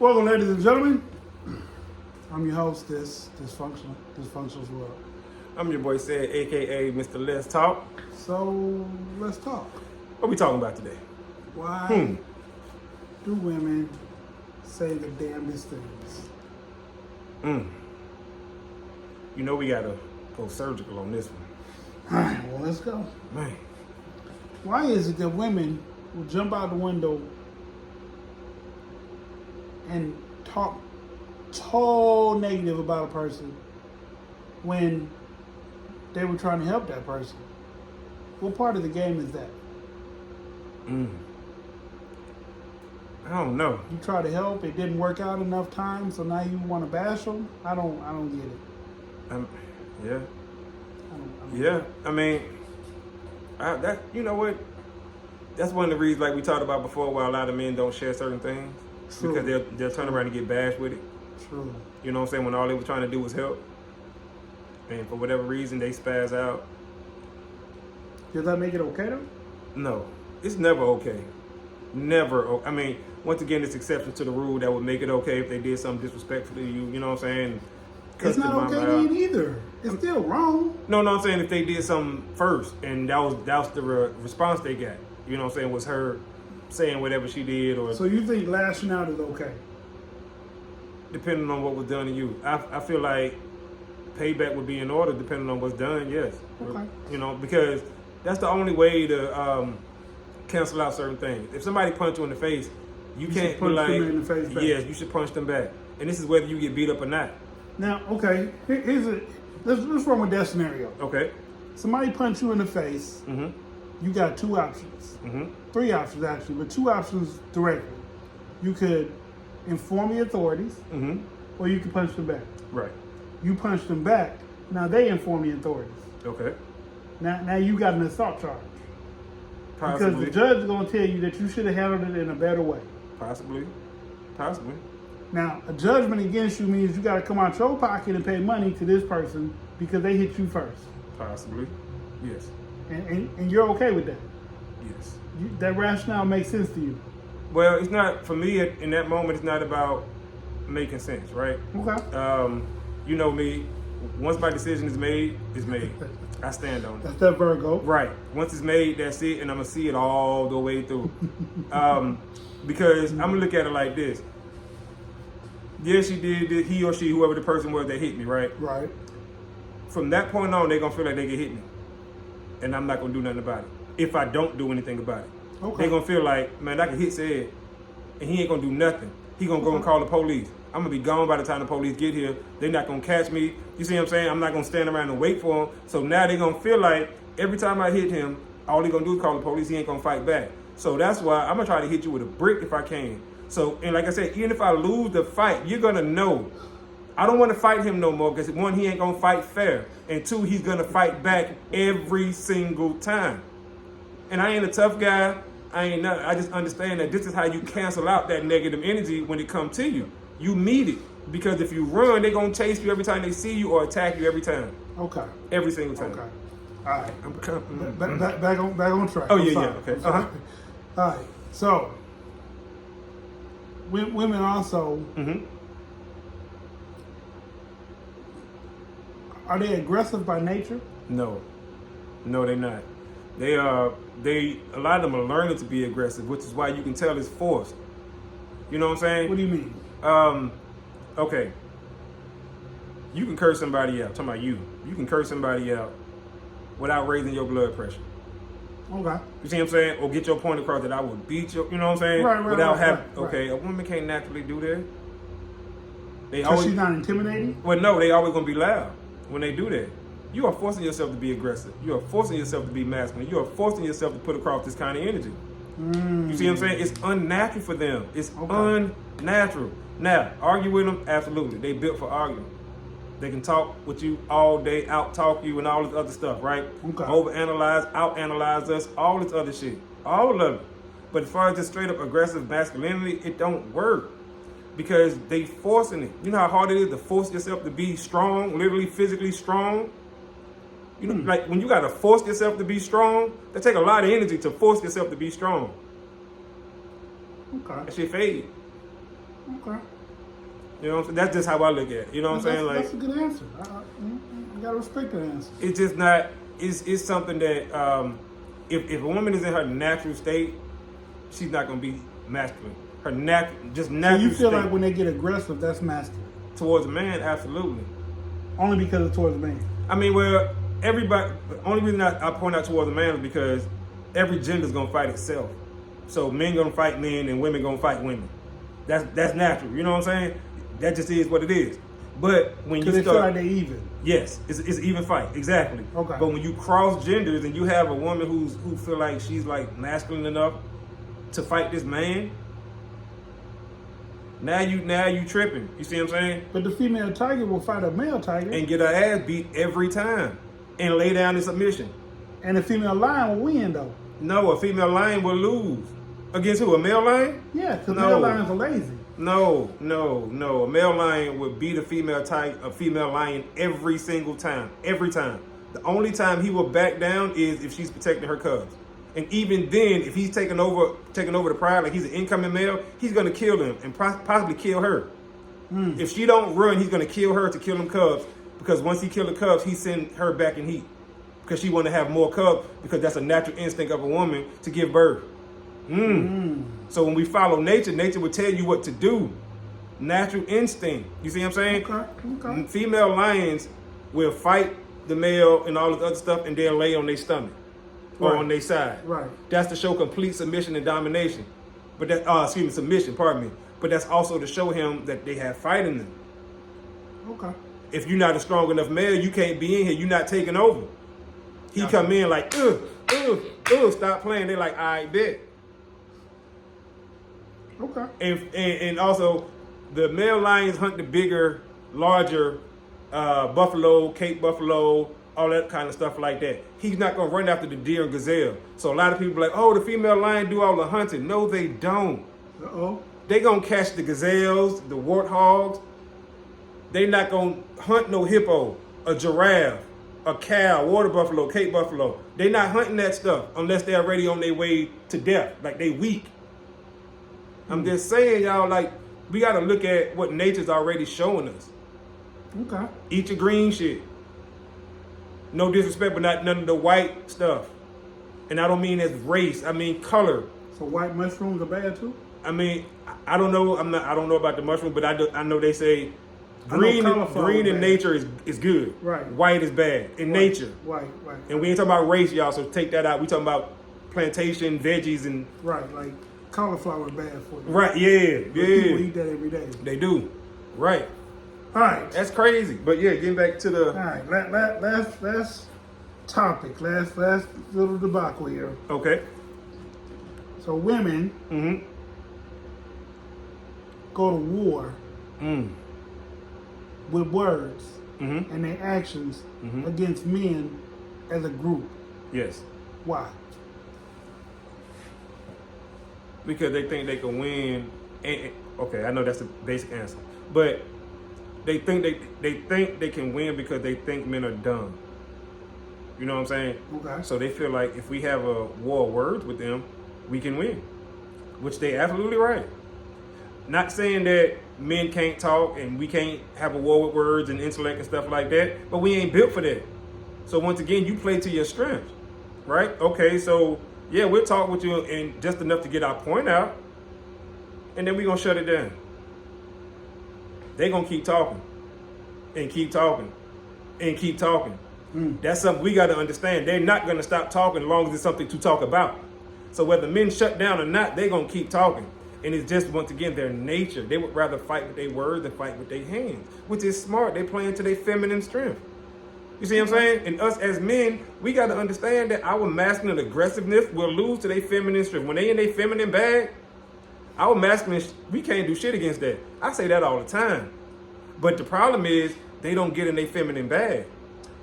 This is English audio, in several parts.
Welcome, ladies and gentlemen. I'm your host, Dysfunctional's World. I'm your boy Said, aka Mr. Let's Talk. So let's talk. What we talking about today? Why do women say the damnedest things? You know we gotta go surgical on this one. All right, well, let's go. Man, Why is it that women will jump out the window and talk so negative about a person when they were trying to help that person? What part of the game is that? I don't know. You try to help, it didn't work out enough times, so now you want to bash them? I don't get it. Yeah, I don't yeah. get it. I mean, that you know what? That's one of the reasons, like we talked about before, why a lot of men don't share certain things. True. Because they'll turn around and get bashed with it. True. You know what I'm saying? When all they were trying to do was help, and for whatever reason they spaz out. Does that make it okay though? No, it's never okay. Never. I mean, once again, it's exception to the rule that would make it okay if they did something disrespectful to you. You know what I'm saying? It's not okay then either. It's still wrong. No, I'm saying if they did something first, and that was the response they got. You know what I'm saying? Was her saying whatever she did, or So you think lashing out is okay? depending on what was done to you. I feel like payback would be in order depending on what's done. Yes. Okay. You know, because that's the only way to cancel out certain things. If somebody punch you in the face, you can't should punch be like, them in the face back. yes, you should punch them back. And this is whether you get beat up or not. Now, okay, let's run with that scenario. Okay. Somebody punch you in the face. Mm-hmm. You got two options. Mm-hmm. Three options actually, but two options directly. You could inform the authorities, Mm-hmm. or you could punch them back. Right. You punch them back. Now they inform the authorities. Okay. Now you got an assault charge. Possibly. Because the judge is going to tell you that you should have handled it in a better way. Possibly. Now, a judgment against you means you got to come out your pocket and pay money to this person because they hit you first. Possibly. Yes. And you're okay with that. Yes. That rationale makes sense to you. Well, it's not, for me, in that moment, it's not about making sense, right? Okay. You know me, once my decision is made, it's made. I stand on it. That's that Virgo. Right. Once it's made, that's it, and I'm going to see it all the way through. Because I'm going to look at it like this. Yeah, she did, he or she, whoever the person was that hit me, right? Right. From that point on, they're going to feel like they can hit me. And I'm not going to do nothing about it. If I don't do anything about it. Okay. They're going to feel like, man, I can hit Said, and he ain't going to do nothing. He going to go and call the police. I'm going to be gone by the time the police get here. They're not going to catch me. You see what I'm saying? I'm not going to stand around and wait for him. So now they're going to feel like every time I hit him, all they're going to do is call the police. He ain't going to fight back. So that's why I'm going to try to hit you with a brick if I can. So, and like I said, even if I lose the fight, you're going to know. I don't want to fight him no more because, one, he ain't going to fight fair. And two, he's going to fight back every single time. And I ain't a tough guy. I ain't nothing. I just understand that this is how you cancel out that negative energy when it comes to you. You need it. Because if you run, they're going to chase you every time they see you or attack you every time. Okay. Every single time. Okay. All right. I'm Back on track. Oh, I'm yeah, sorry. yeah. Okay. I'm sorry. All right. So, women also, Mm-hmm. are they aggressive by nature? No, they're not. A lot of them are learning to be aggressive, which is why you can tell it's forced. You know what I'm saying? What do you mean? Okay. You can curse somebody out. I'm talking about you. You can curse somebody out without raising your blood pressure. Okay. You see what I'm saying? Or get your point across that I will beat you. You know what I'm saying? Right, without having. right. Okay, a woman can't naturally do that. So she's not intimidating? Well, no, they always gonna be loud when they do that. You are forcing yourself to be aggressive. You are forcing yourself to be masculine. You are forcing yourself to put across this kind of energy. You see what I'm saying? It's unnatural for them. It's unnatural. Now, argue with them? Absolutely. They built for arguing. They can talk with you all day, out-talk you and all this other stuff, right? Okay. Overanalyze, out-analyze us, all this other shit. All of it. But as far as just straight up aggressive masculinity, it don't work. Because they forcing it. You know how hard it is to force yourself to be strong, literally physically strong? You know, like when you gotta force yourself to be strong, that take a lot of energy to force yourself to be strong. Okay. That shit fade. Okay. You know what I'm saying? That's just how I look at it. You know what I'm saying? Like, that's a good answer. I gotta respect that answer. it's just not. It's something that if a woman is in her natural state, she's not gonna be masculine. Her natural So natural. you feel state like when they get aggressive, that's masculine, towards a man, absolutely. only because it's towards men. I mean, well, everybody. The only reason I point out towards a man is because every gender's gonna fight itself. So men gonna fight men and women gonna fight women. That's natural. You know what I'm saying? That just is what it is. But when you Because they feel start, like they even. yes, it's an even fight, exactly. Okay. But when you cross genders and you have a woman who feel like she's like masculine enough to fight this man, now you tripping. You see what I'm saying? But the female tiger will fight a male tiger, And get her ass beat every time and lay down in submission. and the female lion will win though. No, a female lion will lose. Against who? A male lion? Yeah, because No. male lions are lazy. No. A male lion would beat a female lion every single time. Every time. The only time he will back down is if she's protecting her cubs. And even then, if he's taking over the pride, like he's an incoming male, he's gonna kill them and possibly kill her. If she don't run, he's gonna kill her to kill them cubs. Because once he kill the cubs, he send her back in heat. Because she want to have more cubs, because that's a natural instinct of a woman to give birth. So when we follow nature, nature will tell you what to do. Natural instinct. You see what I'm saying? Okay. Female lions will fight the male and all this other stuff, and they'll lay on their stomach or Right. on their side. Right. That's to show complete submission and domination. But that, submission. Pardon me. But that's also to show him that they have fight in them. Okay. If you're not a strong enough male, you can't be in here. You're not taking over. He Gotcha. come in like, stop playing. They're like, I bet. Okay. And also, the male lions hunt the bigger, larger buffalo, Cape buffalo, all that kind of stuff like that. He's not gonna run after the deer and gazelle. So a lot of people are like, oh, the female lion do all the hunting. No, they don't. Uh-oh. They gonna catch the gazelles, the warthogs. They not gonna hunt no hippo, a giraffe, a cow, water buffalo, Cape buffalo. They not hunting that stuff unless they're already on their way to death, like they weak. I'm just saying, y'all, like, we gotta look at what nature's already showing us. Okay. Eat your green shit. No disrespect, but not none of the white stuff. And I don't mean as race, I mean color. So white mushrooms are bad too? I mean, I don't know. I don't know about the mushroom, but I know they say I know green cauliflower in bad. nature is good. Right. White is bad in White, nature. Right. And we ain't talking about race, y'all. So take that out. We talking about plantation veggies and Right. Like cauliflower is bad for you. right. Yeah. But people Yeah. eat that every day. They do. Right. All right. That's crazy. But yeah, getting back to All the right. Last topic. Last little debacle here. okay. So women Mm-hmm. go to war with words Mm-hmm. and their actions Mhm. against men as a group. Yes. Why? Because they think they can win. Okay, I know that's the basic answer, but they think they can win because they think men are dumb. You know what I'm saying? Okay. So they feel like if we have a war of words with them, we can win, which they absolutely right. Not saying that men can't talk and we can't have a war with words and intellect and stuff like that, but we ain't built for that. So once again, you play to your strengths, right? Okay, so yeah, we'll talk with you and just enough to get our point out, and then we're gonna shut it down. They're gonna keep talking and keep talking and keep talking. That's something we gotta understand. They're not gonna stop talking as long as it's something to talk about. So whether men shut down or not, they're gonna keep talking. And it's just, once again, their nature. They would rather fight with their words than fight with their hands, which is smart. They play into their feminine strength. You see what I'm saying? And us as men, we got to understand that our masculine aggressiveness will lose to their feminine strength. When they in their feminine bag, our masculine, we can't do shit against that. I say that all the time. But the problem is, they don't get in their feminine bag.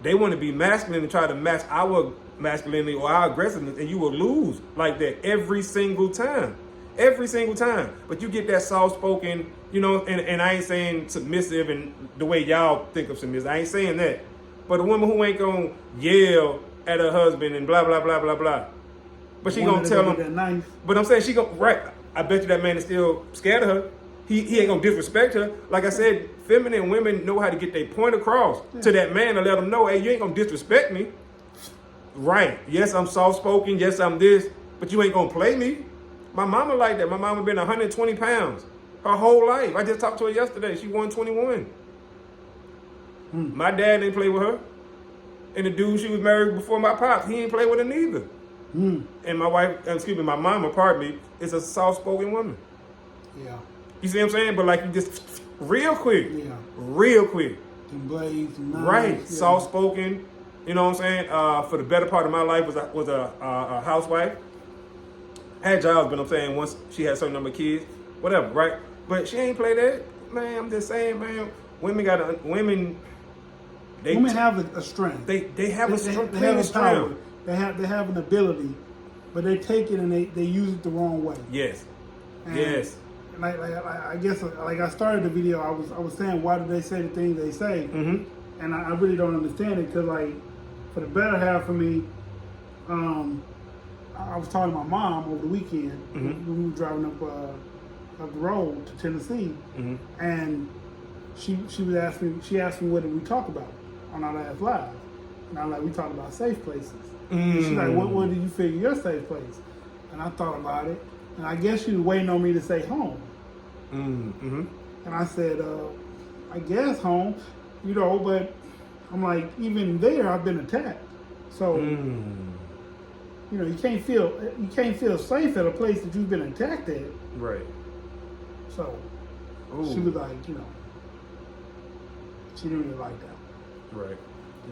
They want to be masculine and try to match our masculinity or our aggressiveness, and you will lose like that every single time. Every single time. But you get that soft-spoken, you know, and I ain't saying submissive and the way y'all think of submissive. I ain't saying that. But a woman who ain't gonna yell at her husband and blah, blah, blah, blah, blah. But she gonna tell him. That knife. But I'm saying she gonna, right. I bet you that man is still scared of her. he ain't gonna disrespect her. Like I said, feminine women know how to get their point across to that man and let him know, hey, you ain't gonna disrespect me. Right. Yes, I'm soft spoken. Yes, I'm this, but you ain't gonna play me. My mama like that. My mama been 120 pounds her whole life. I just talked to her yesterday. She 121. My dad didn't play with her. And the dude she was married before my pops, he ain't play with her neither. And my mama, pardon me, is a soft-spoken woman. Yeah. You see what I'm saying? But like you just real quick. Yeah. Real quick. Them blades, knives, Right. yeah. Soft-spoken. You know what I'm saying? For the better part of my life was a housewife. Had jobs, but I'm saying once she had a certain number of kids, whatever, right? But she ain't play that. Man, I'm just saying, man, women have a strength. They have a strength. They have a power. They have an ability, but they take it and they use it the wrong way. Yes. And Yes. Like I guess like I started the video, I was saying why do they say the things they say, and I really don't understand it because like for the better half of me, I was talking to my mom over the weekend when we were driving up the road to Tennessee, and she asked me what did we talk about on our last live, and I'm like we talked about safe places. And she's like, what did you figure your safe place? And I thought about it, and I guess she was waiting on me to say home. And I said, I guess home, but I'm like, even there I've been attacked. So, you can't feel safe at a place that you've been attacked at. Right. So, she was like, she didn't really like that. Right.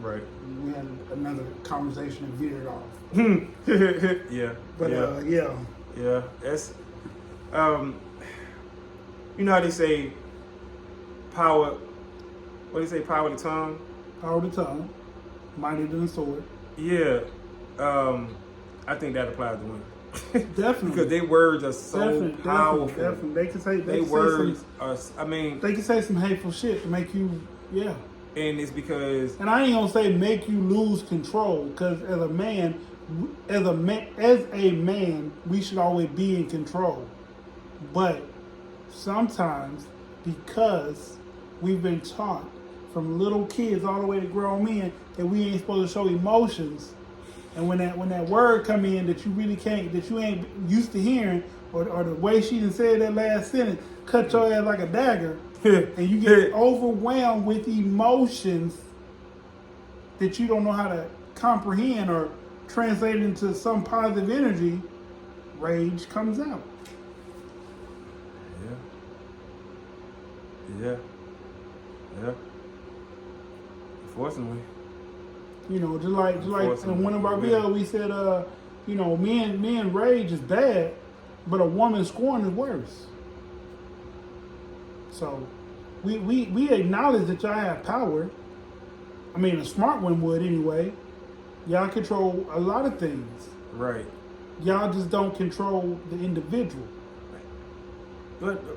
Right. We had another conversation and veered off. Yeah. But yeah. Yeah. That's you know how they say power, what do you say, power of the tongue? Power of the tongue, mightier than the sword. Yeah. I think that applies to women. Definitely. Because their words are so powerful. Definitely. They can say they words are, they can say some hateful shit to make you, And it's because, and I ain't gonna say make you lose control, because as a man, we should always be in control. But sometimes, because we've been taught from little kids all the way to grown men that we ain't supposed to show emotions, and when that word come in that you really can't, that you ain't used to hearing, or the way she done said that last sentence, cut your ass like a dagger. And you get overwhelmed with emotions that you don't know how to comprehend or translate into some positive energy, rage comes out. Yeah. Unfortunately. Just like in one of our videos we said, men rage is bad, but a woman scorn is worse. So we acknowledge that y'all have power. I mean, a smart one would anyway. Y'all control a lot of things. Right. Y'all just don't control the individual.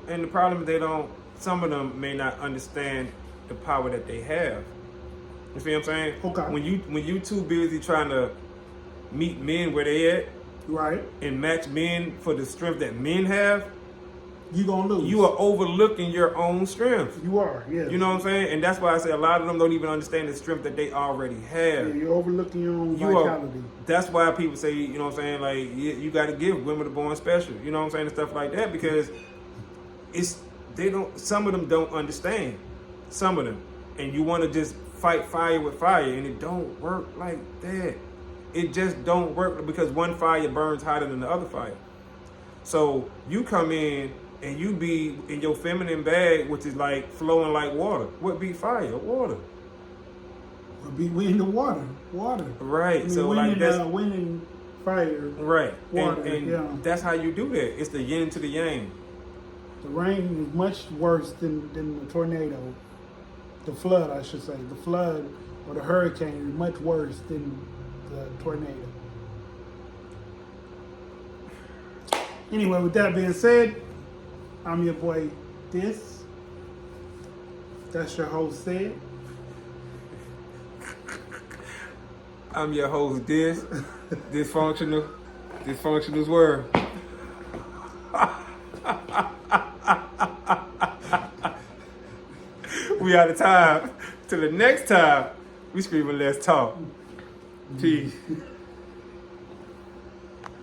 And the problem is some of them may not understand the power that they have. You see what I'm saying? Okay. When you too busy trying to meet men where they at, right, and match men for the strength that men have, you gonna lose. You are overlooking your own strength. You are, yes. You know what I'm saying? And that's why I say a lot of them don't even understand the strength that they already have. Yeah, you're overlooking your own vitality. That's why people say, you know what I'm saying, like, you got to give women the born special. You know what I'm saying? And stuff like that, because some of them don't understand. Some of them. And you want to just fight fire with fire, and it don't work like that. It just don't work, because one fire burns hotter than the other fire. So you come in and you be in your feminine bag, which is like flowing like water. What be fire? Water. We in the water. Right. I mean, so like that's winning fire. Right. Water. And that's how you do that. It's the yin to the yang. The rain is much worse than the tornado. The flood, I should say. The flood or the hurricane is much worse than the tornado. Anyway, with that being said, I'm your boy, Dis. That's your host, Said. I'm your host, Dis. Dysfunctional's word. We out of time. Till the next time, we screaming, let's talk. Peace.